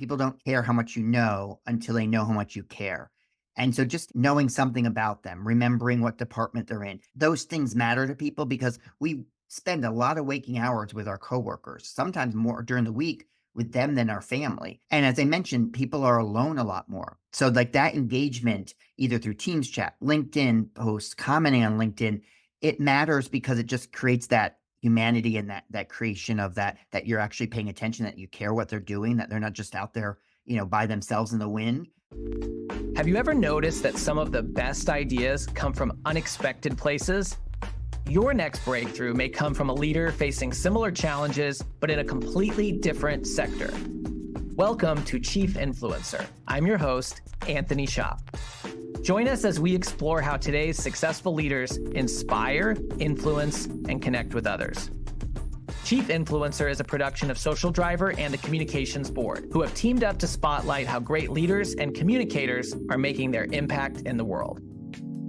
people don't care how much you know until they know how much you care. And so just knowing something about them, remembering what department they're in, those things matter to people because we spend a lot of waking hours with our coworkers, sometimes more during the week with them than our family. And as I mentioned, people are alone a lot more. So like that engagement, either through Teams chat, LinkedIn posts, commenting on LinkedIn, it matters because it just creates that humanity and that creation of that you're actually paying attention, that you care what they're doing, that they're not just out there, by themselves in the wind. Have you ever noticed that some of the best ideas come from unexpected places? Your next breakthrough may come from a leader facing similar challenges, but in a completely different sector. Welcome to Chief Influencer. I'm your host, Anthony Shop. Join us as we explore how today's successful leaders inspire, influence, and connect with others. Chief Influencer is a production of Social Driver and the Communications Board, who have teamed up to spotlight how great leaders and communicators are making their impact in the world.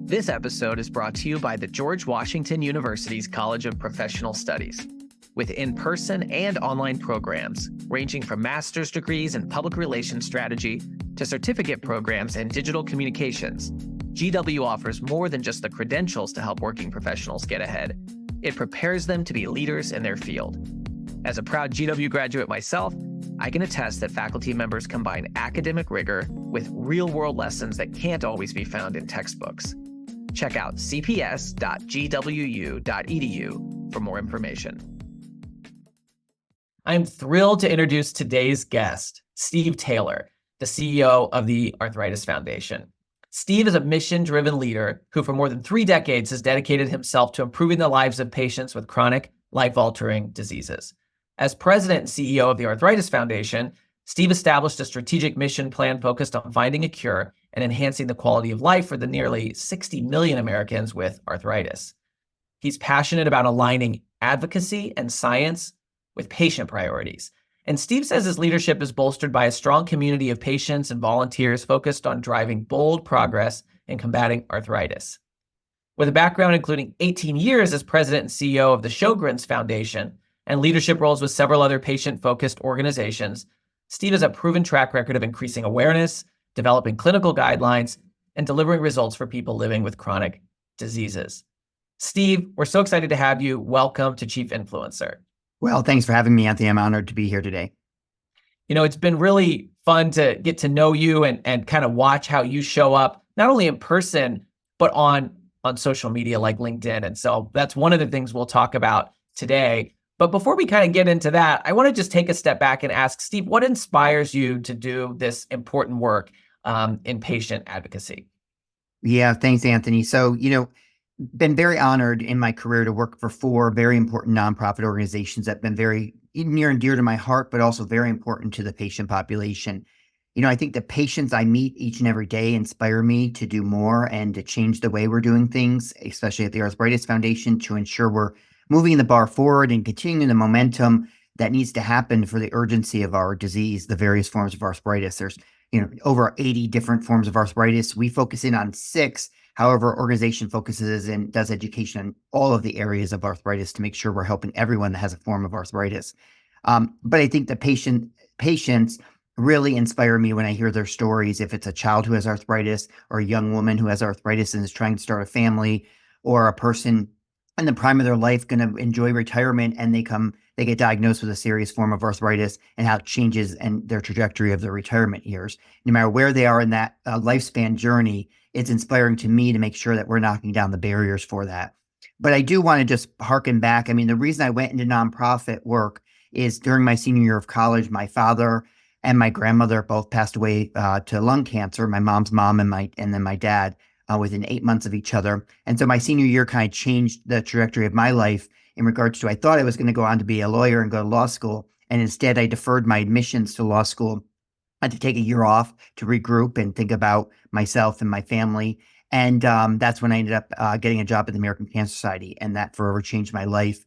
This episode is brought to you by the George Washington University's College of Professional Studies. With in-person and online programs ranging from master's degrees in public relations strategy to certificate programs in digital communications, GW offers more than just the credentials to help working professionals get ahead. It prepares them to be leaders in their field. As a proud GW graduate myself, I can attest that faculty members combine academic rigor with real-world lessons that can't always be found in textbooks. Check out cps.gwu.edu for more information. I'm thrilled to introduce today's guest, Steve Taylor, the CEO of the Arthritis Foundation. Steve is a mission-driven leader who for more than 3 decades has dedicated himself to improving the lives of patients with chronic, life-altering diseases. As president and CEO of the Arthritis Foundation, Steve established a strategic mission plan focused on finding a cure and enhancing the quality of life for the nearly 60 million Americans with arthritis. He's passionate about aligning advocacy and science with patient priorities. And Steve says his leadership is bolstered by a strong community of patients and volunteers focused on driving bold progress in combating arthritis. With a background including 18 years as president and CEO of the Sjogren's Foundation and leadership roles with several other patient-focused organizations, Steve has a proven track record of increasing awareness, developing clinical guidelines, and delivering results for people living with chronic diseases. Steve, we're so excited to have you. Welcome to Chief Influencer. Well, thanks for having me, Anthony. I'm honored to be here today. It's been really fun to get to know you and kind of watch how you show up, not only in person, but on social media like LinkedIn. And so that's one of the things we'll talk about today. But before we kind of get into that, I want to just take a step back and ask, Steve, what inspires you to do this important work in patient advocacy? Yeah, thanks, Anthony. So, been very honored in my career to work for 4 very important nonprofit organizations that have been very near and dear to my heart, but also very important to the patient population. I think the patients I meet each and every day inspire me to do more and to change the way we're doing things, especially at the Arthritis Foundation, to ensure we're moving the bar forward and continuing the momentum that needs to happen for the urgency of our disease, the various forms of arthritis. There's, over 80 different forms of arthritis. We focus in on 6. However, our organization focuses and does education on all of the areas of arthritis to make sure we're helping everyone that has a form of arthritis. But I think the patients really inspire me when I hear their stories. If it's a child who has arthritis or a young woman who has arthritis and is trying to start a family, or a person in the prime of their life going to enjoy retirement and they get diagnosed with a serious form of arthritis, and how it changes and their trajectory of their retirement years. No matter where they are in that lifespan journey, it's inspiring to me to make sure that we're knocking down the barriers for that. But I do want to just harken back. I mean, the reason I went into nonprofit work is during my senior year of college, my father and my grandmother both passed away to lung cancer. My mom's mom and then my dad within 8 months of each other. And so my senior year kind of changed the trajectory of my life in regards to, I thought I was going to go on to be a lawyer and go to law school. And instead I deferred my admissions to law school. I had to take a year off to regroup and think about myself and my family. And that's when I ended up getting a job at the American Cancer Society. And that forever changed my life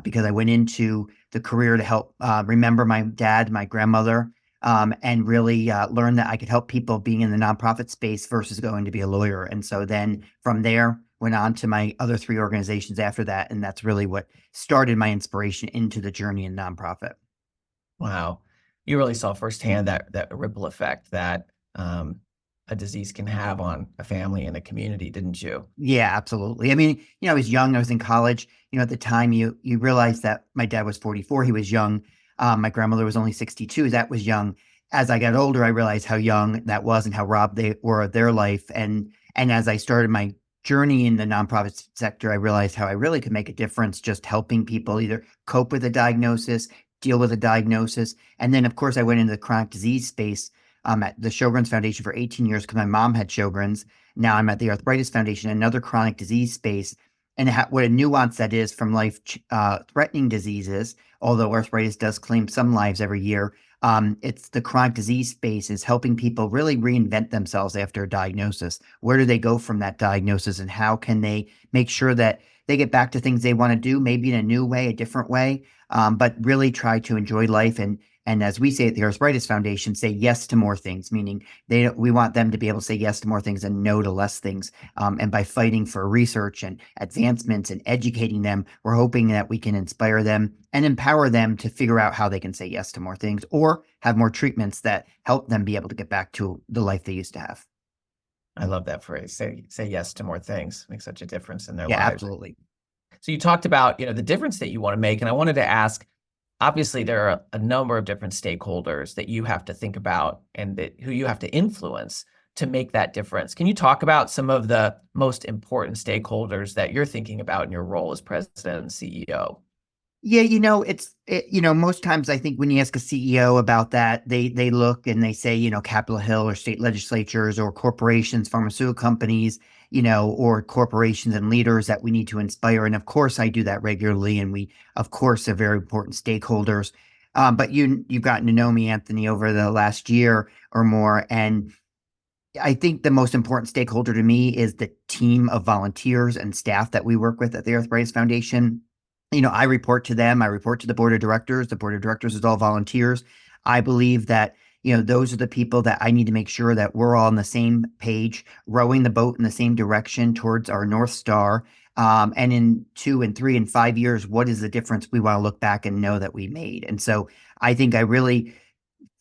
because I went into the career to help remember my dad, my grandmother, and really learn that I could help people being in the nonprofit space versus going to be a lawyer. And so then from there, went on to my other 3 organizations after that. And that's really what started my inspiration into the journey in nonprofit. Wow. you really saw firsthand that ripple effect that a disease can have on a family and a community, didn't you? Yeah, absolutely. I mean, I was young. I was in college. At the time, you realize that my dad was 44. He was young. My grandmother was only 62. That was young. As I got older, I realized how young that was and how robbed they were of their life. And as I started my journey in the nonprofit sector, I realized how I really could make a difference just helping people either cope with a diagnosis, deal with a diagnosis. And then, of course, I went into the chronic disease space at the Sjogren's Foundation for 18 years because my mom had Sjogren's. Now I'm at the Arthritis Foundation, another chronic disease space, and what a nuance that is from life-threatening diseases. Although arthritis does claim some lives every year, it's the chronic disease space is helping people really reinvent themselves after a diagnosis. Where do they go from that diagnosis, and how can they make sure that they get back to things they want to do, maybe in a new way, a different way, but really try to enjoy life and as we say at the Arthritis Foundation, say yes to more things, meaning we want them to be able to say yes to more things and no to less things. And by fighting for research and advancements and educating them, we're hoping that we can inspire them and empower them to figure out how they can say yes to more things or have more treatments that help them be able to get back to the life they used to have. I love that phrase. Say yes to more things. Makes such a difference in their Yeah, lives. absolutely. So you talked about, the difference that you want to make, and I wanted to ask, obviously there are a number of different stakeholders that you have to think about and who you have to influence to make that difference. Can you talk about some of the most important stakeholders that you're thinking about in your role as president and CEO? Yeah, most times I think when you ask a CEO about that, they look and they say, Capitol Hill or state legislatures or corporations, pharmaceutical companies, or corporations and leaders that we need to inspire. And of course, I do that regularly, and we, of course, are very important stakeholders. But you've gotten to know me, Anthony, over the last year or more, and I think the most important stakeholder to me is the team of volunteers and staff that we work with at the Arthritis Foundation. I report to them. I report to the board of directors. The board of directors is all volunteers. I believe that, those are the people that I need to make sure that we're all on the same page, rowing the boat in the same direction towards our North Star. And in 2 and 3 and 5 years, what is the difference we want to look back and know that we made? And so I think I really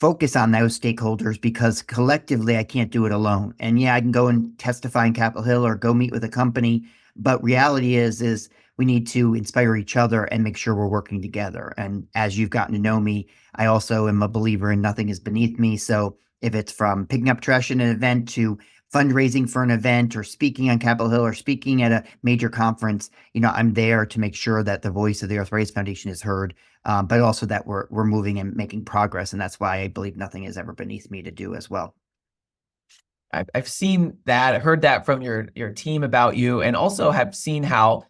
focus on those stakeholders because collectively I can't do it alone. And yeah, I can go and testify in Capitol Hill or go meet with a company, but reality is we need to inspire each other and make sure we're working together. And as you've gotten to know me, I also am a believer in nothing is beneath me. So if it's from picking up trash in an event to fundraising for an event or speaking on Capitol Hill or speaking at a major conference, I'm there to make sure that the voice of the Arthritis Foundation is heard, but also that we're moving and making progress. And that's why I believe nothing is ever beneath me to do as well. I've seen that, heard that from your team about you, and also have seen how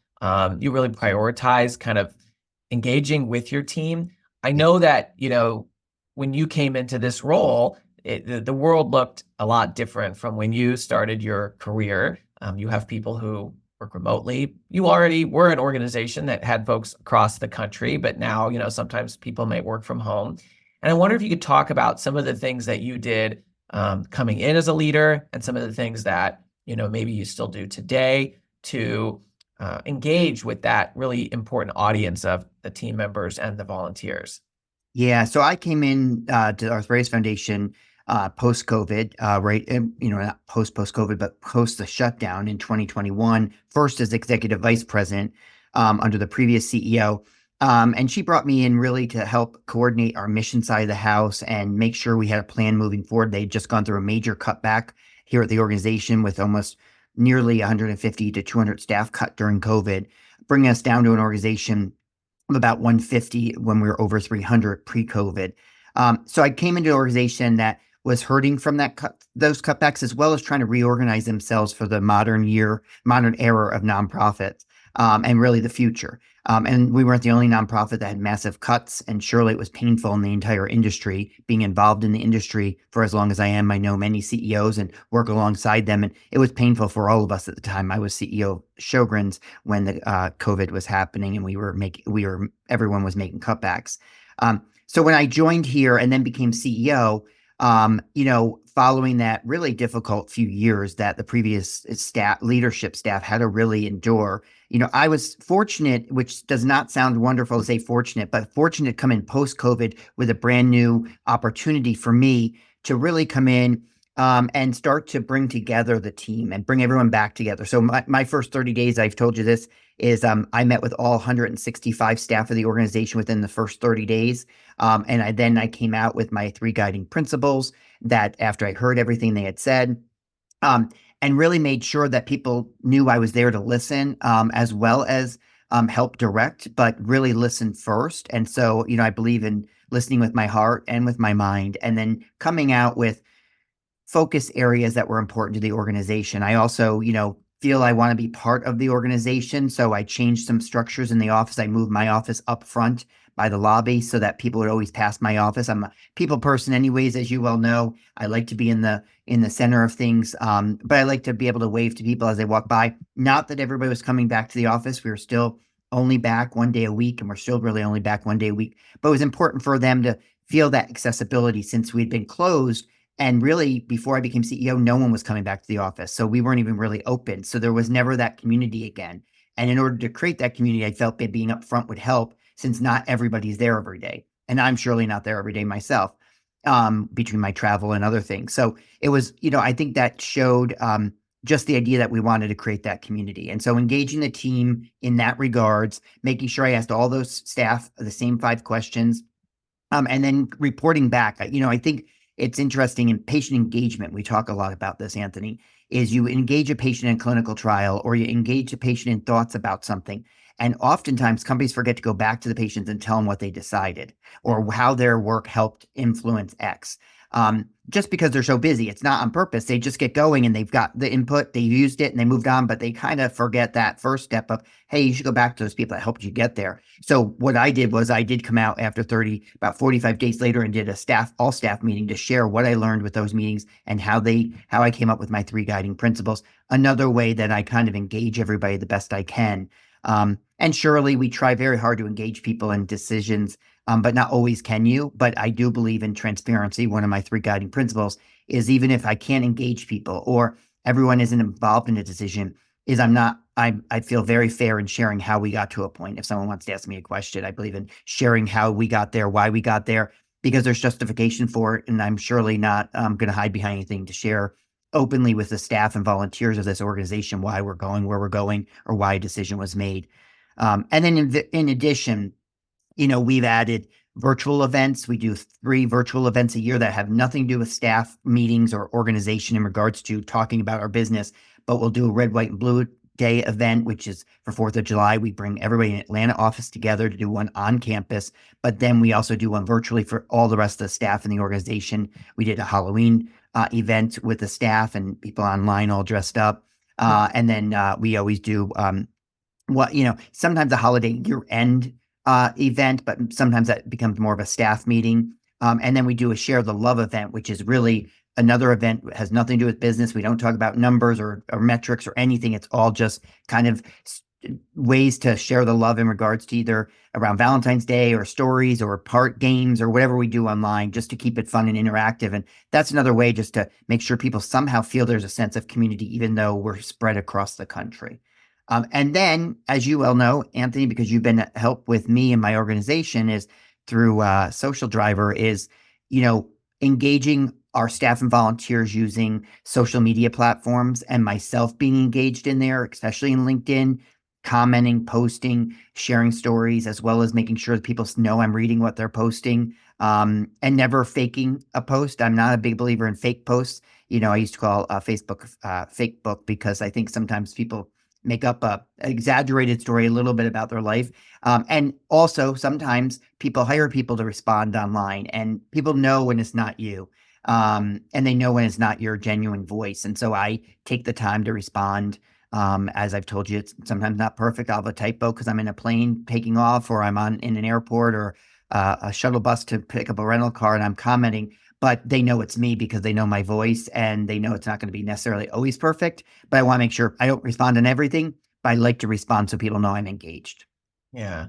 you really prioritize kind of engaging with your team. I know that, when you came into this role, the world looked a lot different from when you started your career. You have people who work remotely. You already were an organization that had folks across the country, but now, sometimes people may work from home. And I wonder if you could talk about some of the things that you did coming in as a leader and some of the things that, maybe you still do today to engage with that really important audience of the team members and the volunteers. Yeah, so I came in to the Arthritis Foundation post-COVID, right? Not post-COVID, but post the shutdown in 2021. First as executive vice president under the previous CEO, and she brought me in really to help coordinate our mission side of the house and make sure we had a plan moving forward. They'd just gone through a major cutback here at the organization with almost nearly 150 to 200 staff cut during COVID, bringing us down to an organization of about 150 when we were over 300 pre-COVID. So I came into an organization that was hurting from those cutbacks, as well as trying to reorganize themselves for the modern era of nonprofits, and really the future. And we weren't the only nonprofit that had massive cuts, and surely it was painful in the entire industry. Being involved in the industry for as long as I am, I know many CEOs and work alongside them, and it was painful for all of us at the time. I was CEO of Sjogren's when the COVID was happening, and everyone was making cutbacks. So when I joined here and then became CEO, Following that really difficult few years that the previous leadership staff had to really endure. I was fortunate, which does not sound wonderful to say fortunate, but fortunate to come in post COVID with a brand new opportunity for me to really come in and start to bring together the team and bring everyone back together. So my first 30 days, I've told you this, is I met with all 165 staff of the organization within the first 30 days. And I came out with my 3 guiding principles that after I heard everything they had said, um, and really made sure that people knew I was there to listen, as well as help direct, but really listen first. And so, I believe in listening with my heart and with my mind, and then coming out with focus areas that were important to the organization. I also, feel I want to be part of the organization. So I changed some structures in the office. I moved my office up front by the lobby so that people would always pass my office. I'm a people person anyways, as you well know. I like to be in the center of things. But I like to be able to wave to people as they walk by. Not that everybody was coming back to the office. We were still only back 1 day a week, and we're still really only back 1 day a week. But it was important for them to feel that accessibility since we'd been closed. And really, before I became CEO, no one was coming back to the office. So we weren't even really open. So there was never that community again. And in order to create that community, I felt that being upfront would help since not everybody's there every day. And I'm surely not there every day myself, between my travel and other things. So it was, I think that showed just the idea that we wanted to create that community. And so engaging the team in that regards, making sure I asked all those staff the same 5 questions, and then reporting back. I think it's interesting in patient engagement. We talk a lot about this, Anthony, is you engage a patient in clinical trial or you engage a patient in thoughts about something. And oftentimes companies forget to go back to the patients and tell them what they decided or how their work helped influence X. Just because they're so busy, it's not on purpose. They just get going and they've got the input, they used it and they moved on, but they kind of forget that first step of, hey, you should go back to those people that helped you get there. So what I did was I did come out after about 45 days later and did a all staff meeting to share what I learned with those meetings and how I came up with my 3 guiding principles. Another way that I kind of engage everybody the best I can. And surely we try very hard to engage people in decisions, but not always can you. But I do believe in transparency. One of my 3 guiding principles is even if I can't engage people or everyone isn't involved in a decision, I feel very fair in sharing how we got to a point. If someone wants to ask me a question, I believe in sharing how we got there, why we got there, because there's justification for it. And I'm surely not going to hide behind anything to share openly with the staff and volunteers of this organization why we're going where we're going or why a decision was made. And then in addition, we've added virtual events. We do 3 virtual events a year that have nothing to do with staff meetings or organization in regards to talking about our business, but we'll do a red, white, and blue day event, which is for 4th of July. We bring everybody in Atlanta office together to do one on campus, but then we also do one virtually for all the rest of the staff in the organization. We did a Halloween event with the staff and people online all dressed up. And then we always do sometimes a holiday year-end event, but sometimes that becomes more of a staff meeting. And then we do a Share the Love event, which is really another event that has nothing to do with business. We don't talk about numbers or metrics or anything. It's all just kind of ways to share the love in regards to either around Valentine's Day or stories or part games or whatever we do online, just to keep it fun and interactive. And that's another way just to make sure people somehow feel there's a sense of community, even though we're spread across the country. And then, as you well know, Anthony, because you've been help with me and my organization is through Social Driver is, engaging our staff and volunteers using social media platforms and myself being engaged in there, especially in LinkedIn, commenting, posting, sharing stories, as well as making sure that people know I'm reading what they're posting, and never faking a post. I'm not a big believer in fake posts. I used to call Facebook fake book because I think sometimes people make up a exaggerated story a little bit about their life. And also sometimes people hire people to respond online and people know when it's not you. And they know when it's not your genuine voice. And so I take the time to respond. As I've told you, it's sometimes not perfect. I'll have a typo because I'm in a plane taking off or I'm in an airport or a shuttle bus to pick up a rental car and I'm commenting. But they know it's me because they know my voice and they know it's not going to be necessarily always perfect. But I want to make sure I don't respond on everything, but I like to respond so people know I'm engaged. Yeah.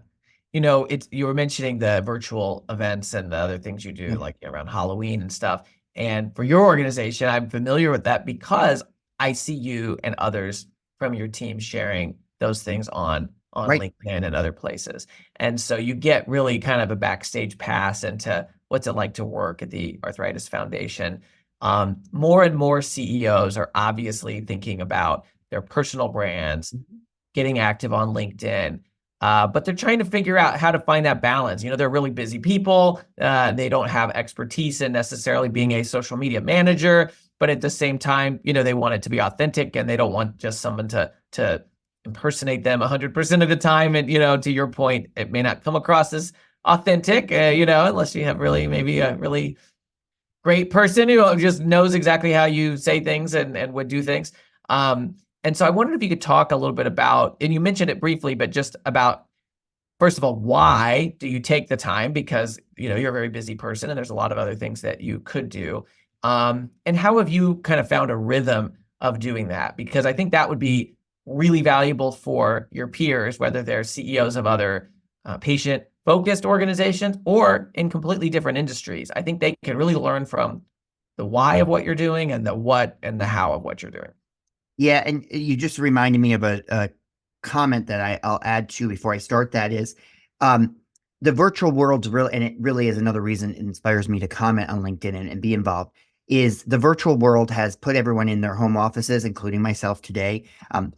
You were mentioning the virtual events and the other things you do, Yeah. like around Halloween and stuff. And for your organization, I'm familiar with that because I see you and others from your team sharing those things on Right. LinkedIn and other places. And so you get really kind of a backstage pass into what's it like to work at the Arthritis Foundation. More and more CEOs are obviously thinking about their personal brands, getting active on LinkedIn. But they're trying to figure out how to find that balance. They're really busy people. They don't have expertise in necessarily being a social media manager, but at the same time, they want it to be authentic and they don't want just someone to impersonate them 100% of the time. And, to your point, it may not come across as authentic, unless you have really maybe a really great person who just knows exactly how you say things and would do things. And so I wondered if you could talk a little bit about, and you mentioned it briefly, but just about, first of all, why do you take the time? Because, you're a very busy person and there's a lot of other things that you could do. And how have you kind of found a rhythm of doing that? Because I think that would be really valuable for your peers, whether they're CEOs of other patient focused organizations or in completely different industries. I think they can really learn from the why of what you're doing and the what and the how of what you're doing. Yeah, and you just reminded me of a comment that I'll add to before I start. That is, um, the virtual world's really, and it really is another reason it inspires me to comment on LinkedIn and be involved. Is the virtual world has put everyone in their home offices, including myself today.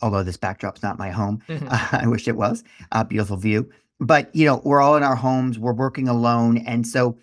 Although this backdrop's not my home, I wish it was. Beautiful view, but we're all in our homes. We're working alone, and so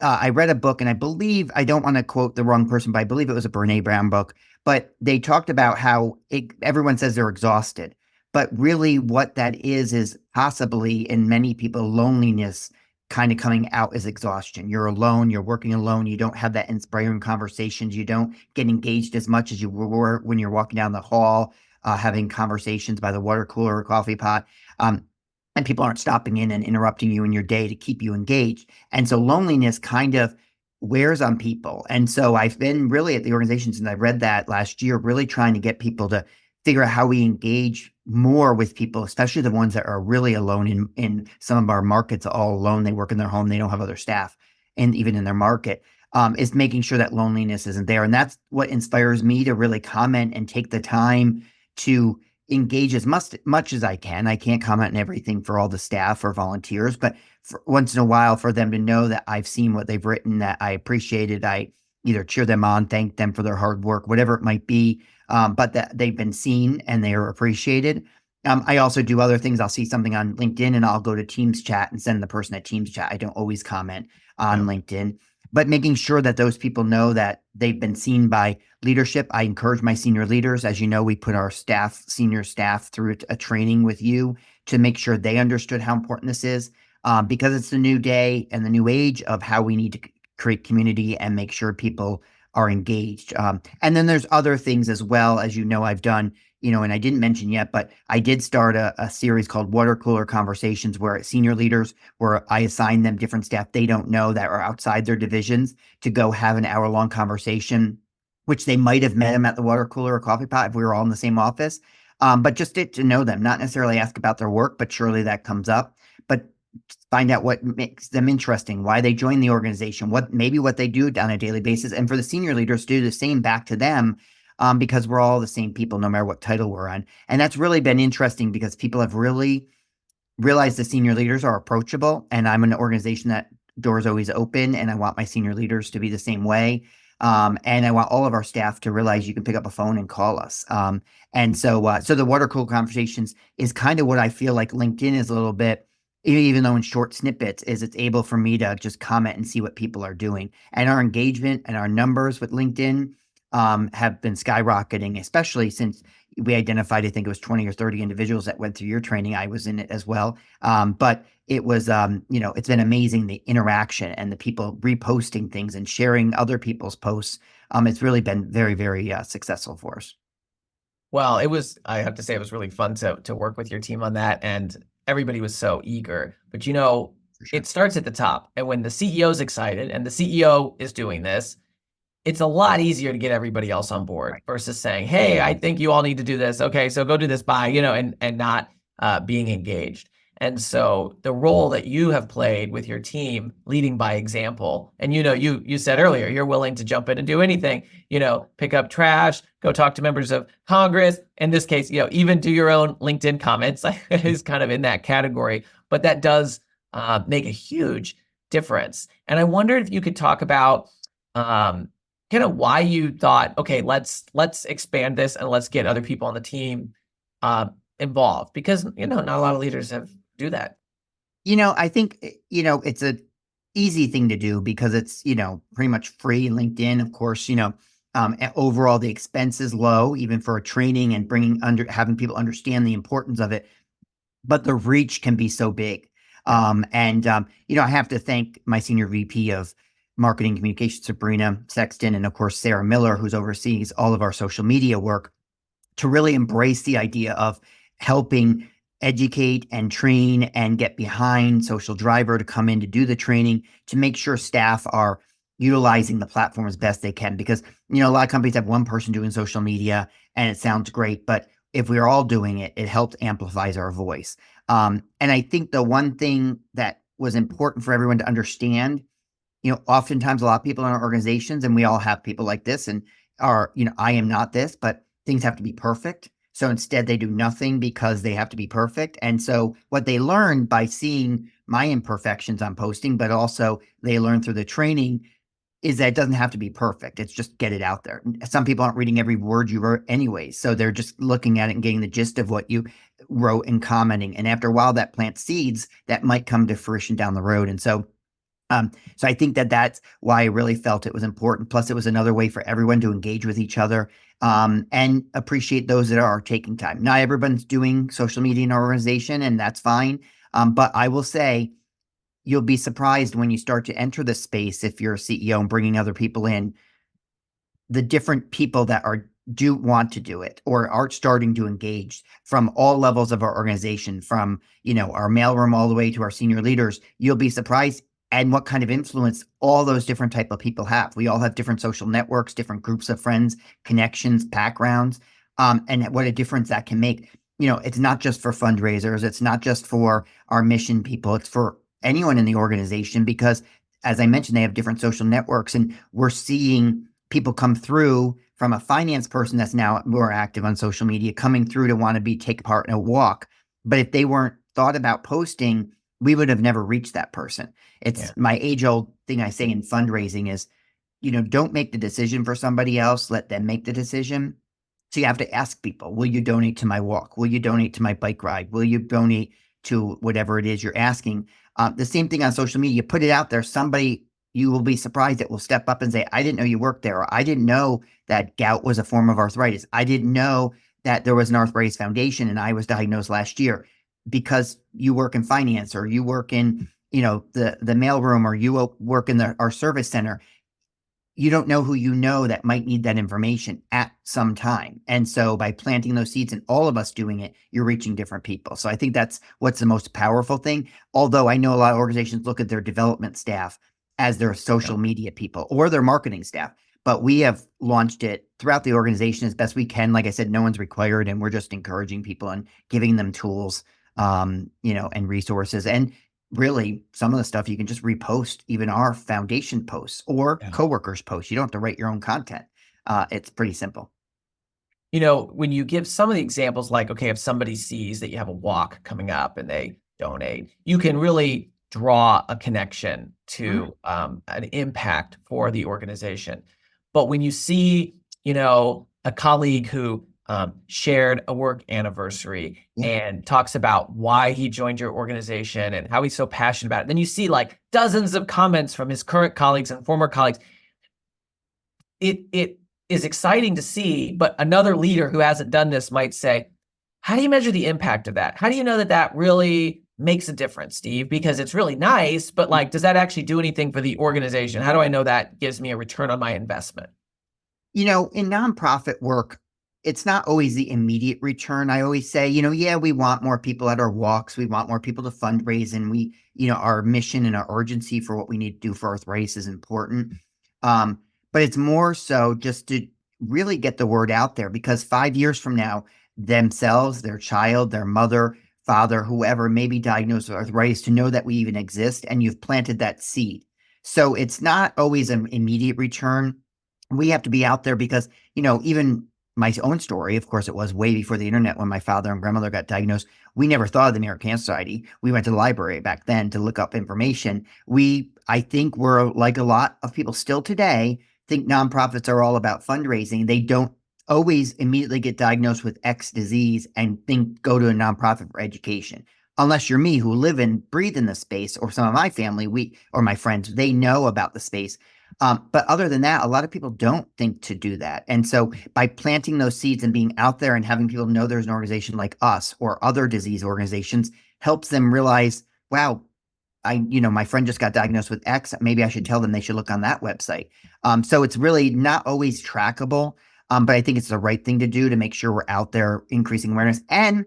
I read a book, and I believe I don't want to quote the wrong person, but I believe it was a Brene Brown book. But they talked about how everyone says they're exhausted, but really what that is possibly in many people loneliness kind of coming out as exhaustion. You're alone, you're working alone, you don't have that inspiring conversations, you don't get engaged as much as you were when you're walking down the hall, having conversations by the water cooler or coffee pot. Um, and people aren't stopping in and interrupting you in your day to keep you engaged. And so loneliness kind of wears on people. And so I've been really at the organization since I read that last year, really trying to get people to figure out how we engage more with people, especially the ones that are really alone in some of our markets, all alone. They work in their home, they don't have other staff, and even in their market, is making sure that loneliness isn't there. And that's what inspires me to really comment and take the time to engage as much as I can. I can't comment on everything for all the staff or volunteers, but for once in a while for them to know that I've seen what they've written, that I appreciate it. I either cheer them on, thank them for their hard work, whatever it might be, but that they've been seen and they are appreciated. I also do other things. I'll see something on LinkedIn and I'll go to Teams chat and send the person at Teams chat. I don't always comment on LinkedIn, but making sure that those people know that they've been seen by leadership. I encourage my senior leaders. As you know, we put our senior staff through a training with you to make sure they understood how important this is, because it's the new day and the new age of how we need to create community and make sure people are engaged. And then there's other things as well. As you know, I've done, and I didn't mention yet, but I did start a series called Water Cooler Conversations, where senior leaders, where I assign them different staff they don't know that are outside their divisions to go have an hour-long conversation, which they might have met them at the water cooler or coffee pot if we were all in the same office. But just to know them, not necessarily ask about their work, but surely that comes up. But find out what makes them interesting, why they join the organization, what they do on a daily basis. And for the senior leaders to do the same back to them, because we're all the same people, no matter what title we're on. And that's really been interesting because people have really realized the senior leaders are approachable. And I'm an organization that doors always open, and I want my senior leaders to be the same way. And I want all of our staff to realize you can pick up a phone and call us. And so the water cooler conversations is kind of what I feel like LinkedIn is a little bit, even though in short snippets, is it's able for me to just comment and see what people are doing. And our engagement and our numbers with LinkedIn have been skyrocketing, especially since we identified, I think it was 20 or 30 individuals that went through your training. I was in it as well. But it was, it's been amazing, the interaction and the people reposting things and sharing other people's posts. It's really been very, very successful for us. Well, I have to say, it was really fun to work with your team on that. And everybody was so eager. But For sure. it starts at the top. And when the CEO is excited and the CEO is doing this, it's a lot easier to get everybody else on board Right. versus saying, hey, I think you all need to do this. Okay, so go do this, bye, and not being engaged. And so the role that you have played with your team, leading by example, and you said earlier, you're willing to jump in and do anything, pick up trash, go talk to members of Congress. In this case, even do your own LinkedIn comments is kind of in that category. But that does make a huge difference. And I wondered if you could talk about kind of why you thought, okay, let's expand this and let's get other people on the team involved, because not a lot of leaders do that. I think, it's a easy thing to do because it's, pretty much free. LinkedIn, of course, overall the expense is low, even for a training and having people understand the importance of it, but the reach can be so big. I have to thank my senior VP of marketing communications, Sabrina Sexton, and of course, Sarah Miller, who's oversees all of our social media work, to really embrace the idea of helping educate and train and get behind Social Driver to come in to do the training, to make sure staff are utilizing the platform as best they can. Because, a lot of companies have one person doing social media and it sounds great, but if we're all doing it, it helps amplifies our voice. And I think the one thing that was important for everyone to understand, oftentimes a lot of people in our organizations, and we all have people like this, and I am not this, but things have to be perfect. So instead they do nothing because they have to be perfect. And so what they learn by seeing my imperfections on posting, but also they learn through the training, is that it doesn't have to be perfect. It's just get it out there. Some people aren't reading every word you wrote anyway. So they're just looking at it and getting the gist of what you wrote and commenting. And after a while, that plants seeds that might come to fruition down the road. And so I think that's why I really felt it was important. Plus, it was another way for everyone to engage with each other and appreciate those that are taking time. Not everyone's doing social media in our organization, and that's fine. But I will say, you'll be surprised when you start to enter the space, if you're a CEO and bringing other people in, the different people that do want to do it or are starting to engage from all levels of our organization, from our mailroom all the way to our senior leaders. You'll be surprised and what kind of influence all those different type of people have. We all have different social networks, different groups of friends, connections, backgrounds, and what a difference that can make. It's not just for fundraisers. It's not just for our mission people. It's for anyone in the organization, because as I mentioned, they have different social networks, and we're seeing people come through from a finance person that's now more active on social media, coming through to want to take part in a walk. But if they weren't thought about posting, we would have never reached that person. It's my age-old thing I say in fundraising is, don't make the decision for somebody else. Let them make the decision. So you have to ask people, will you donate to my walk? Will you donate to my bike ride? Will you donate to whatever it is you're asking? The same thing on social media. You put it out there, you will be surprised that will step up and say, I didn't know you worked there. Or I didn't know that gout was a form of arthritis. I didn't know that there was an Arthritis Foundation and I was diagnosed last year. Because you work in finance, or you work in, the mailroom, or you work in our service center, you don't know who that might need that information at some time. And so by planting those seeds and all of us doing it, you're reaching different people. So I think that's what's the most powerful thing. Although I know a lot of organizations look at their development staff as their social media people or their marketing staff. But we have launched it throughout the organization as best we can. Like I said, no one's required, and we're just encouraging people and giving them tools, and resources. And really, some of the stuff you can just repost, even our foundation posts or coworkers posts. You don't have to write your own content. It's pretty simple. When you give some of the examples, like, okay, if somebody sees that you have a walk coming up and they donate, you can really draw a connection to an impact for the organization. But when you see, a colleague who shared a work anniversary and talks about why he joined your organization and how he's so passionate about it, then you see like dozens of comments from his current colleagues and former colleagues. It is exciting to see, but another leader who hasn't done this might say, how do you measure the impact of that? How do you know that that really makes a difference, Steve? Because it's really nice, but like, does that actually do anything for the organization? How do I know that gives me a return on my investment? In nonprofit work, it's not always the immediate return. I always say, we want more people at our walks. We want more people to fundraise, and our mission and our urgency for what we need to do for arthritis is important. But it's more so just to really get the word out there, because 5 years from now, themselves, their child, their mother, father, whoever may be diagnosed with arthritis, to know that we even exist, and you've planted that seed. So it's not always an immediate return. We have to be out there because, even my own story, of course, it was way before the internet when my father and grandmother got diagnosed. We never thought of the American Cancer Society. We went to the library back then to look up information. I think we're like a lot of people still today think nonprofits are all about fundraising. They don't always immediately get diagnosed with X disease and go to a nonprofit for education. Unless you're me, who live and breathe in the space, or some of my family, or my friends, they know about the space. But other than that, a lot of people don't think to do that. And so by planting those seeds and being out there and having people know there's an organization like us or other disease organizations helps them realize, wow, my friend just got diagnosed with X. Maybe I should tell them they should look on that website. So it's really not always trackable. But I think it's the right thing to do to make sure we're out there increasing awareness. And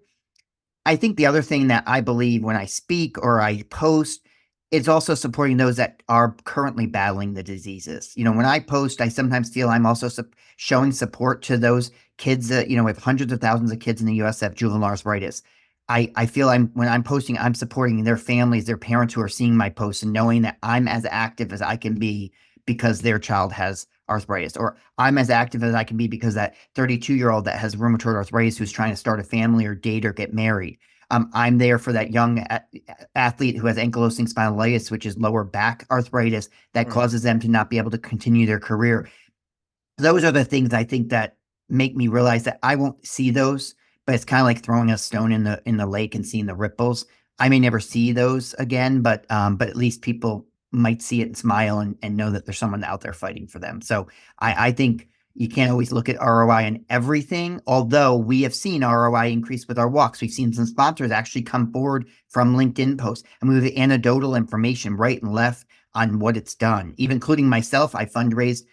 I think the other thing that I believe when I speak or I post, it's also supporting those that are currently battling the diseases. When I post, I sometimes feel I'm also showing support to those kids that, we have hundreds of thousands of kids in the US that have juvenile arthritis. I feel when I'm posting, I'm supporting their families, their parents who are seeing my posts and knowing that I'm as active as I can be because their child has arthritis, or I'm as active as I can be because that 32-year-old that has rheumatoid arthritis who's trying to start a family or date or get married. I'm there for that young athlete who has ankylosing spondylitis, which is lower back arthritis that causes them to not be able to continue their career. Those are the things I think that make me realize that I won't see those, but it's kind of like throwing a stone in the lake and seeing the ripples. I may never see those again, but at least people might see it and smile and know that there's someone out there fighting for them. So I think you can't always look at ROI on everything, although we have seen ROI increase with our walks. We've seen some sponsors actually come forward from LinkedIn posts, and we have anecdotal information right and left on what it's done. Even including myself, I fundraised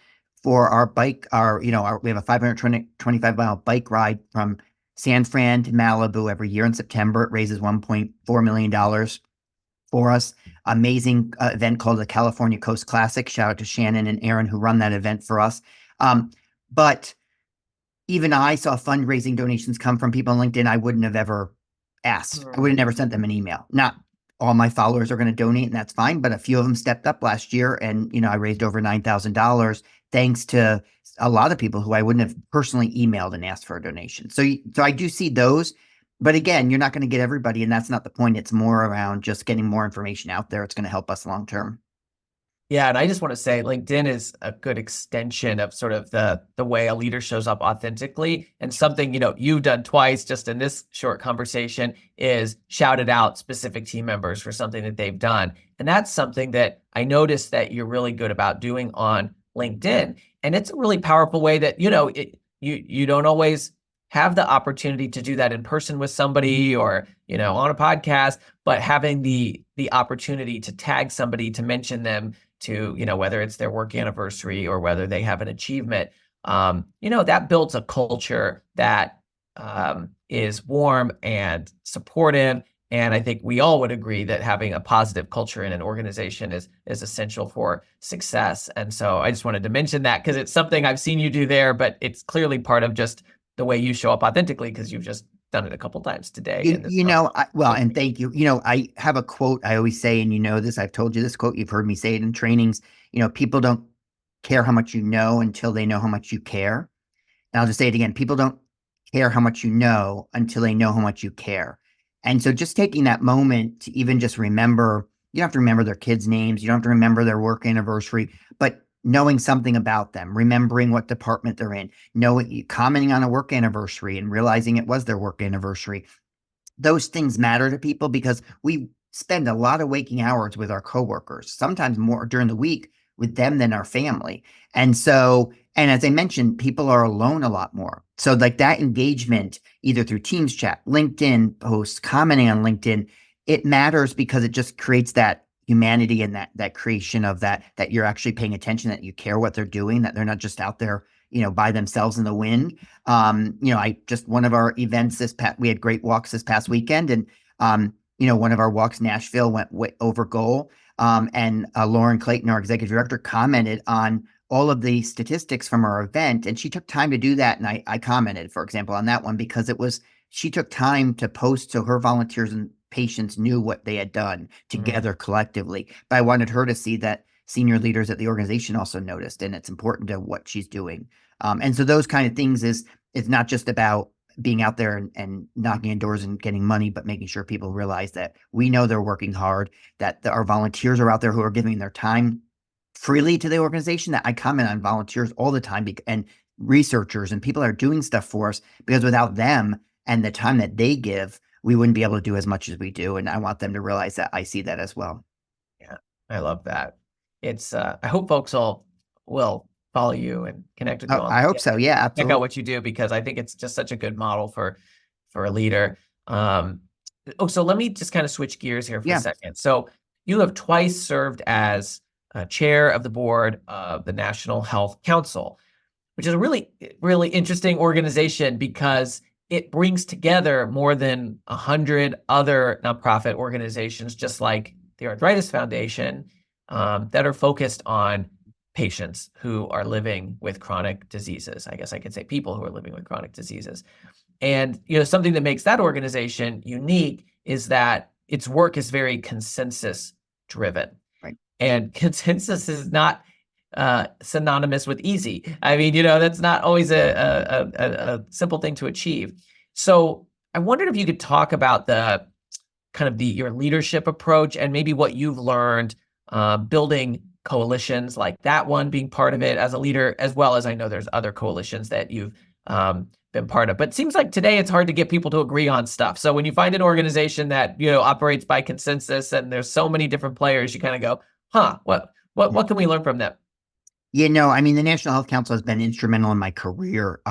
for our bike, we have a 525-mile bike ride from San Fran to Malibu every year in September. It raises $1.4 million for us. Amazing event called the California Coast Classic. Shout out to Shannon and Aaron who run that event for us. But even I saw fundraising donations come from people on LinkedIn I wouldn't have ever asked. I would have never sent them an email. Not all my followers are going to donate, and that's fine. But a few of them stepped up last year, and I raised over $9,000 thanks to a lot of people who I wouldn't have personally emailed and asked for a donation. So I do see those. But again, you're not going to get everybody, and that's not the point. It's more around just getting more information out there. It's going to help us long term. Yeah, and I just want to say LinkedIn is a good extension of sort of the way a leader shows up authentically. And something, you've done twice just in this short conversation is shouted out specific team members for something that they've done. And that's something that I noticed that you're really good about doing on LinkedIn. And it's a really powerful way that, you don't always have the opportunity to do that in person with somebody or, on a podcast, but having the opportunity to tag somebody, to mention them, to, whether it's their work anniversary or whether they have an achievement, that builds a culture that is warm and supportive. And I think we all would agree that having a positive culture in an organization is essential for success. And so I just wanted to mention that because it's something I've seen you do there, but it's clearly part of just the way you show up authentically because you've just done it a couple times today. And thank you. I have a quote I always say, and this, I've told you this quote, you've heard me say it in trainings, people don't care how much you know until they know how much you care. And I'll just say it again. People don't care how much you know until they know how much you care. And so just taking that moment to even just remember, you don't have to remember their kids' names. You don't have to remember their work anniversary, but knowing something about them, remembering what department they're in, commenting on a work anniversary and realizing it was their work anniversary. Those things matter to people because we spend a lot of waking hours with our coworkers, sometimes more during the week with them than our family. And so, and as I mentioned, people are alone a lot more. So like that engagement, either through Teams chat, LinkedIn posts, commenting on LinkedIn, it matters because it just creates that humanity and that creation of that you're actually paying attention, that you care what they're doing, that they're not just out there, by themselves in the wind. One of our events we had great walks this past weekend, and one of our walks, Nashville, went way over goal. And Lauren Clayton, our executive director, commented on all of the statistics from our event, and she took time to do that. And I commented, for example, on that one because it was she took time to post so her volunteers and patients knew what they had done together collectively. But I wanted her to see that senior leaders at the organization also noticed, and it's important to what she's doing. And so those kind of things it's not just about being out there and knocking on doors and getting money, but making sure people realize that we know they're working hard, that our volunteers are out there who are giving their time freely to the organization. That I comment on volunteers all the time, and researchers and people are doing stuff for us, because without them and the time that they give, we wouldn't be able to do as much as we do. And I want them to realize that I see that as well. Yeah, I love that. It's I hope folks will follow you and connect with you I hope so. Yeah, check out absolutely. what you do, because I think it's just such a good model for a leader. So let me just kind of switch gears here for a Yeah. second. So you have twice served as chair of the board of the National Health Council, which is a really, really interesting organization because it brings together more than 100 other nonprofit organizations, just like the Arthritis Foundation, that are focused on patients who are living with chronic diseases. I guess I could say people who are living with chronic diseases. And something that makes that organization unique is that its work is very consensus driven. Right. And consensus is not synonymous with easy. I mean, that's not always a simple thing to achieve. So I wondered if you could talk about the kind of your leadership approach and maybe what you've learned building coalitions like that one, being part of it as a leader, as well as I know there's other coalitions that you've been part of. But it seems like today it's hard to get people to agree on stuff. So when you find an organization that operates by consensus and there's so many different players, you kind of go, what can we learn from them? I mean, the National Health Council has been instrumental in my career,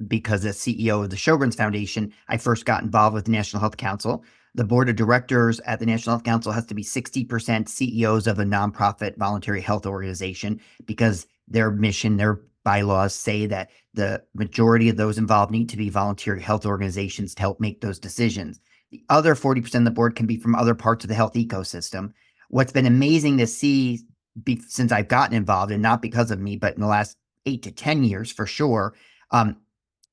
because as CEO of the Sjogren's Foundation, I first got involved with the National Health Council. The board of directors at the National Health Council has to be 60% CEOs of a nonprofit voluntary health organization, because their mission, their bylaws say that the majority of those involved need to be voluntary health organizations to help make those decisions. The other 40% of the board can be from other parts of the health ecosystem. What's been amazing to see since I've gotten involved, and not because of me, but in the last 8 to 10 years for sure,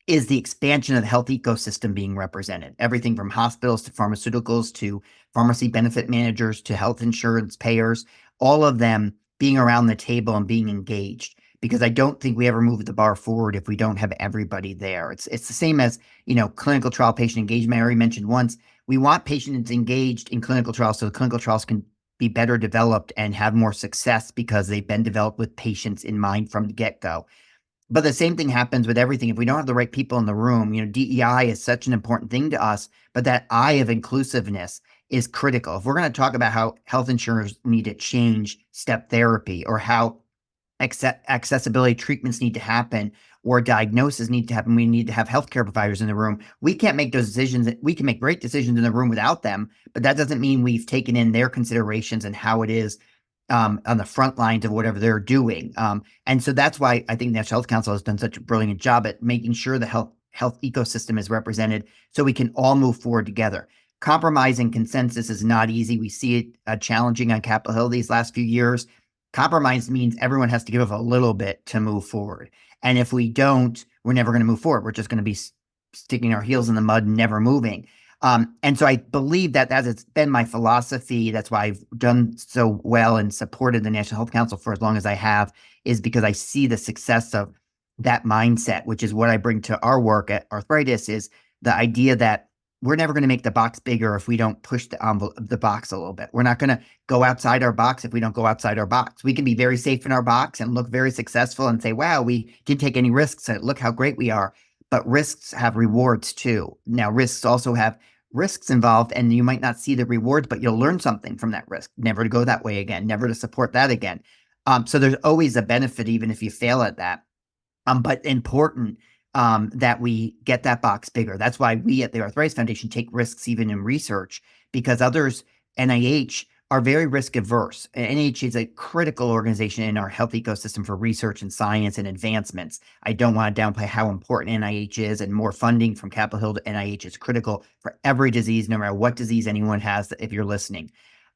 is the expansion of the health ecosystem being represented. Everything from hospitals to pharmaceuticals to pharmacy benefit managers to health insurance payers, all of them being around the table and being engaged. Because I don't think we ever move the bar forward if we don't have everybody there. It's the same as, clinical trial patient engagement. I already mentioned once, we want patients engaged in clinical trials so the clinical trials can be better developed and have more success because they've been developed with patients in mind from the get-go. But the same thing happens with everything. If we don't have the right people in the room, DEI is such an important thing to us, but that eye of inclusiveness is critical. If we're going to talk about how health insurers need to change step therapy, or how accessibility treatments need to happen, or diagnoses need to happen, we need to have healthcare providers in the room. We can't make those decisions. We can make great decisions in the room without them, but that doesn't mean we've taken in their considerations and how it is on the front lines of whatever they're doing. And so that's why I think the National Health Council has done such a brilliant job at making sure the health ecosystem is represented so we can all move forward together. Compromising consensus is not easy. We see it challenging on Capitol Hill these last few years. Compromise means everyone has to give up a little bit to move forward. And if we don't, we're never going to move forward. We're just going to be sticking our heels in the mud and never moving. And so I believe that has been my philosophy. That's why I've done so well and supported the National Health Council for as long as I have, is because I see the success of that mindset, which is what I bring to our work at Arthritis, is the idea that we're never going to make the box bigger if we don't push the envelope of the box a little bit. We're not going to go outside our box if we don't go outside our box. We can be very safe in our box and look very successful and say, wow, we didn't take any risks and look how great we are. But risks have rewards too. Now, risks also have risks involved, and you might not see the rewards, but you'll learn something from that risk. Never to go that way again, never to support that again. So there's always a benefit, even if you fail at that. But important that we get that box bigger. That's why we at the Arthritis Foundation take risks even in research, because others, NIH, are very risk averse. NIH is a critical organization in our health ecosystem for research and science and advancements. I don't want to downplay how important NIH is, and more funding from Capitol Hill to NIH is critical for every disease, no matter what disease anyone has, if you're listening.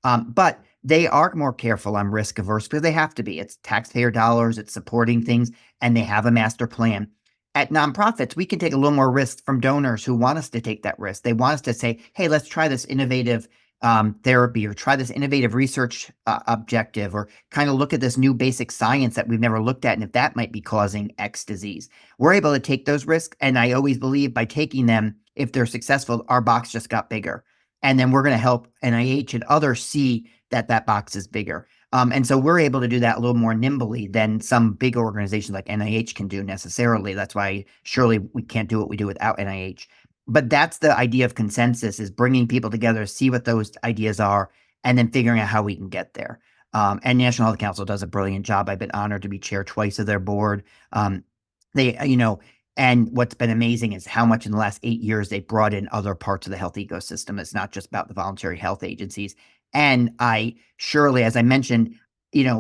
But they are more careful on risk averse because they have to be. It's taxpayer dollars, it's supporting things, and they have a master plan. At nonprofits, we can take a little more risk from donors who want us to take that risk. They want us to say, hey, let's try this innovative therapy, or try this innovative research objective, or kind of look at this new basic science that we've never looked at, and if that might be causing X disease. We're able to take those risks. And I always believe by taking them, if they're successful, our box just got bigger. And then we're going to help NIH and others see that that box is bigger. And so we're able to do that a little more nimbly than some big organizations like NIH can do necessarily. That's why surely we can't do what we do without NIH. But that's the idea of consensus, is bringing people together, see what those ideas are, and then figuring out how we can get there. And National Health Council does a brilliant job. I've been honored to be chair twice of their board. And what's been amazing is how much in the last 8 years they brought in other parts of the health ecosystem. It's not just about the voluntary health agencies. And I surely, as I mentioned,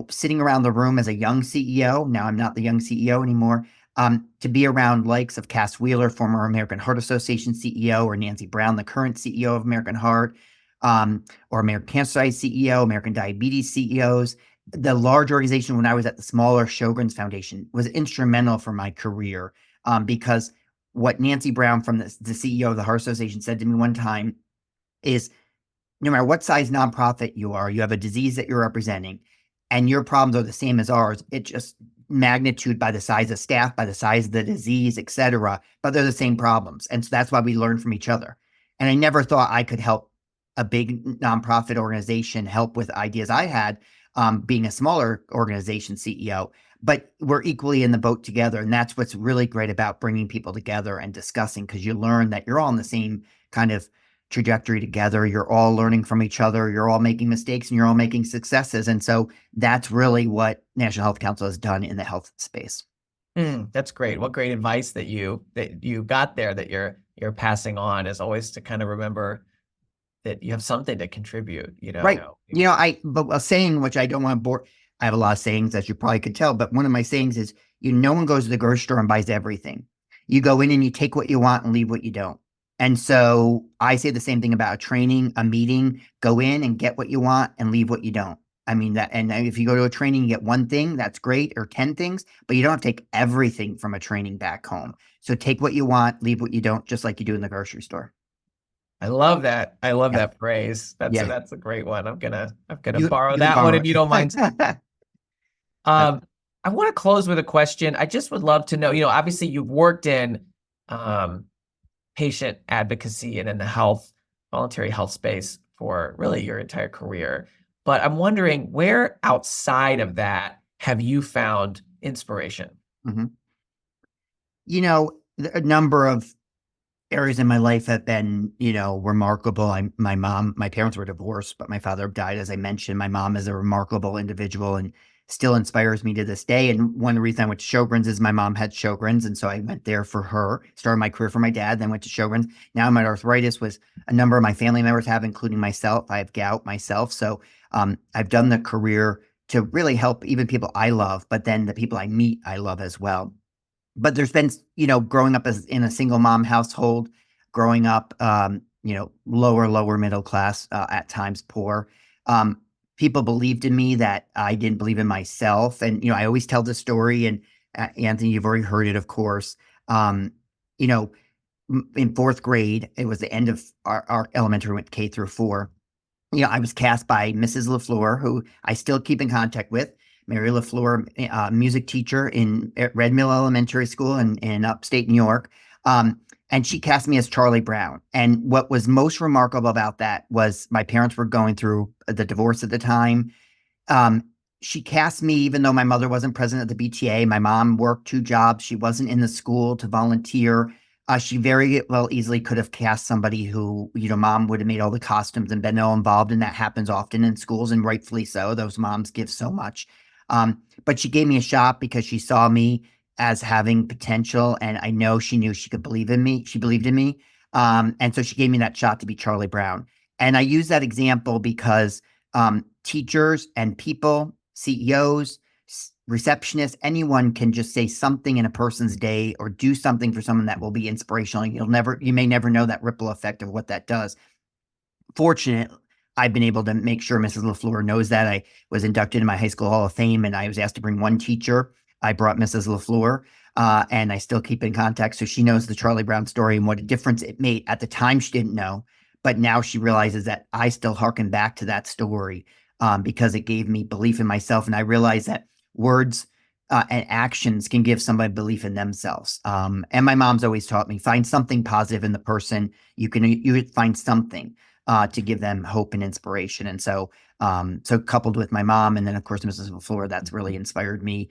sitting around the room as a young CEO, now I'm not the young CEO anymore, to be around likes of Cass Wheeler, former American Heart Association CEO, or Nancy Brown, the current CEO of American Heart, or American Cancer Society CEO, American Diabetes CEOs. The large organization, when I was at the smaller Sjogren's Foundation, was instrumental for my career, because what Nancy Brown, from the CEO of the Heart Association, said to me one time is, no matter what size nonprofit you are, you have a disease that you're representing, and your problems are the same as ours. It just magnitude by the size of staff, by the size of the disease, et cetera, but they're the same problems. And so that's why we learn from each other. And I never thought I could help a big nonprofit organization help with ideas I had, being a smaller organization CEO, but we're equally in the boat together. And that's what's really great about bringing people together and discussing, because you learn that you're all in the same kind of trajectory together. You're all learning from each other. You're all making mistakes and you're all making successes. And so that's really what National Health Council has done in the health space. That's great. What great advice that you got there, that you're passing on, is always to kind of remember that you have something to contribute, Right. But a saying, which I don't want to bore, I have a lot of sayings, as you probably could tell, but one of my sayings is, no one goes to the grocery store and buys everything. You go in and you take what you want and leave what you don't. And so I say the same thing about a training, a meeting. Go in and get what you want and leave what you don't. I mean that, and if you go to a training, you get one thing, that's great, or 10 things, but you don't have to take everything from a training back home. So take what you want, leave what you don't, just like you do in the grocery store. I love that. I love Yeah. that phrase. Yeah. That's a great one. I'm gonna You borrow can that borrow one it. if you don't mind. I want to close with a question. I just would love to know, obviously you've worked in patient advocacy and in the voluntary health space for really your entire career. But I'm wondering, where outside of that have you found inspiration? Mhm. A number of areas in my life have been, remarkable. My parents were divorced, but my father died, as I mentioned. My mom is a remarkable individual and still inspires me to this day. And one of the reasons I went to Sjogren's is my mom had Sjogren's. And so I went there for her, started my career for my dad, then went to Sjogren's. Now I'm at arthritis, was a number of my family members have, including myself. I have gout myself. So I've done the career to really help even people I love, but then the people I meet, I love as well. But there's been, growing up as in a single mom household, growing up, lower middle class, at times poor. People believed in me that I didn't believe in myself. And, I always tell the story, and Anthony, you've already heard it, of course. You know, in fourth grade, it was the end of our elementary, went K through 4. I was cast by Mrs. LaFleur, who I still keep in contact with. Mary LaFleur, music teacher at Red Mill Elementary School in upstate New York. And she cast me as Charlie Brown. And what was most remarkable about that was my parents were going through the divorce at the time. She cast me even though my mother wasn't present at the BTA. My mom worked 2 jobs. She wasn't in the school to volunteer. She very well easily could have cast somebody who, mom would have made all the costumes and been all involved. And that happens often in schools, and rightfully so. Those moms give so much. But she gave me a shot because she saw me as having potential. And I know she knew she could believe in me. She believed in me. And so she gave me that shot to be Charlie Brown. And I use that example because teachers and people, CEOs, receptionists, anyone can just say something in a person's day or do something for someone that will be inspirational. You may never know that ripple effect of what that does. Fortunate, I've been able to make sure Mrs. LaFleur knows that. I was inducted in my high school Hall of Fame, and I was asked to bring one teacher. I brought Mrs. LaFleur, and I still keep in contact. So she knows the Charlie Brown story and what a difference it made. At the time, she didn't know, but now she realizes that I still harken back to that story because it gave me belief in myself. And I realized that words and actions can give somebody belief in themselves. And my mom's always taught me, find something positive in the person. You find something to give them hope and inspiration. And so coupled with my mom, and then of course Mrs. LaFleur, that's really inspired me.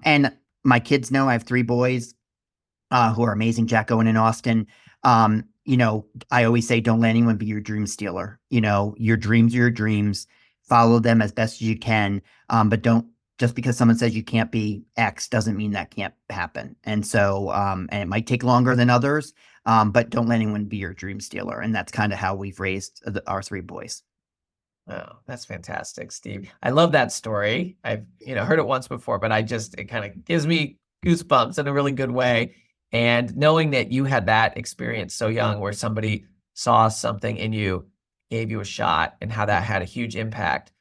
And my kids know I have 3 boys who are amazing, Jack, Owen, and Austin. I always say, don't let anyone be your dream stealer. Your dreams are your dreams. Follow them as best as you can, but don't. Just because someone says you can't be X doesn't mean that can't happen. And so, and it might take longer than others, but don't let anyone be your dream stealer. And that's kind of how we've raised our 3 boys. Oh, that's fantastic, Steve. I love that story. I've, heard it once before, but it kind of gives me goosebumps in a really good way. And knowing that you had that experience so young where somebody saw something in you, gave you a shot, and how that had a huge impact.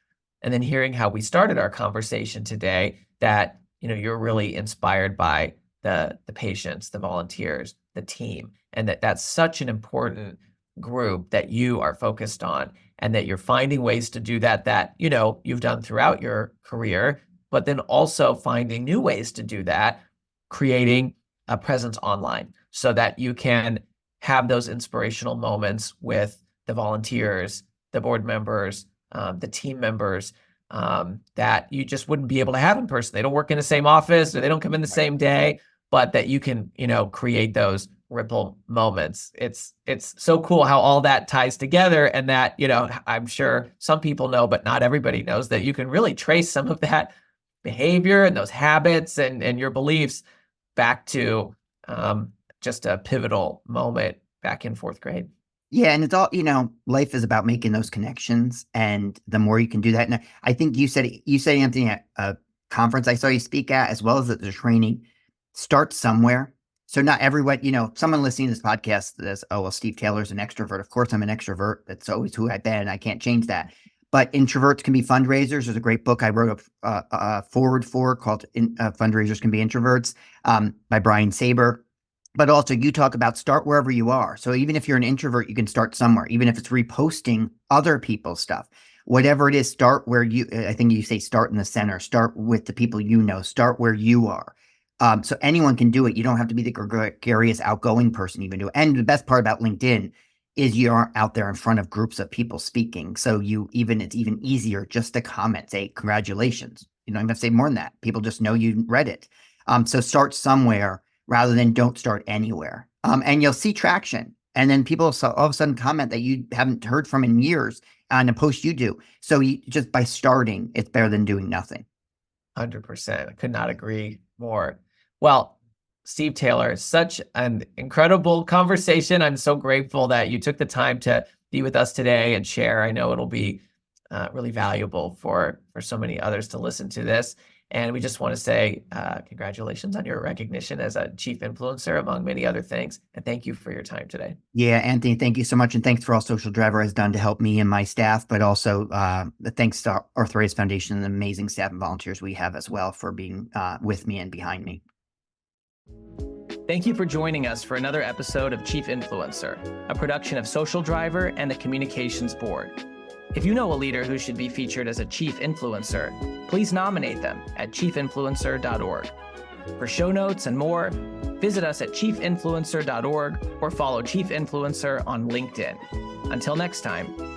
And then hearing how we started our conversation today, that, you're really inspired by the patients, the volunteers, the team, and that's such an important group that you are focused on, and that you're finding ways to do that, you've done throughout your career, but then also finding new ways to do that, creating a presence online so that you can have those inspirational moments with the volunteers, the board members, the team members that you just wouldn't be able to have in person. They don't work in the same office, or they don't come in the same day, but that you can, create those ripple moments. It's so cool how all that ties together, and that, I'm sure some people know, but not everybody knows, that you can really trace some of that behavior and those habits and your beliefs back to just a pivotal moment back in 4th grade. Yeah, and it's all, life is about making those connections, and the more you can do that. And I think you said, Anthony, at a conference I saw you speak at, as well as at the training, start somewhere. So not everyone, someone listening to this podcast says, oh, well, Steve Taylor's an extrovert. Of course I'm an extrovert. That's always who I've been. I can't change that. But introverts can be fundraisers. There's a great book I wrote a forward for called Fundraisers Can Be Introverts by Brian Saber. But also, you talk about start wherever you are. So even if you're an introvert, you can start somewhere, even if it's reposting other people's stuff. Whatever it is, start where I think you say start in the center, start with the people start where you are. So anyone can do it. You don't have to be the gregarious, outgoing person even do it. And the best part about LinkedIn is you aren't out there in front of groups of people speaking. So it's even easier just to comment, say, congratulations. You don't even have to say more than that. People just know you read it. So start somewhere, rather than don't start anywhere. And you'll see traction. And then people all of a sudden comment that you haven't heard from in years on a post you do. So just by starting, it's better than doing nothing. 100%. I could not agree more. Well, Steve Taylor, such an incredible conversation. I'm so grateful that you took the time to be with us today and share. I know it'll be really valuable for so many others to listen to this. And we just want to say congratulations on your recognition as a chief influencer, among many other things. And thank you for your time today. Yeah, Anthony, thank you so much. And thanks for all Social Driver has done to help me and my staff, but also thanks to Arthritis Foundation and the amazing staff and volunteers we have as well for being with me and behind me. Thank you for joining us for another episode of Chief Influencer, a production of Social Driver and the Communications Board. If you know a leader who should be featured as a chief influencer, please nominate them at chiefinfluencer.org. For show notes and more, visit us at chiefinfluencer.org or follow Chief Influencer on LinkedIn. Until next time.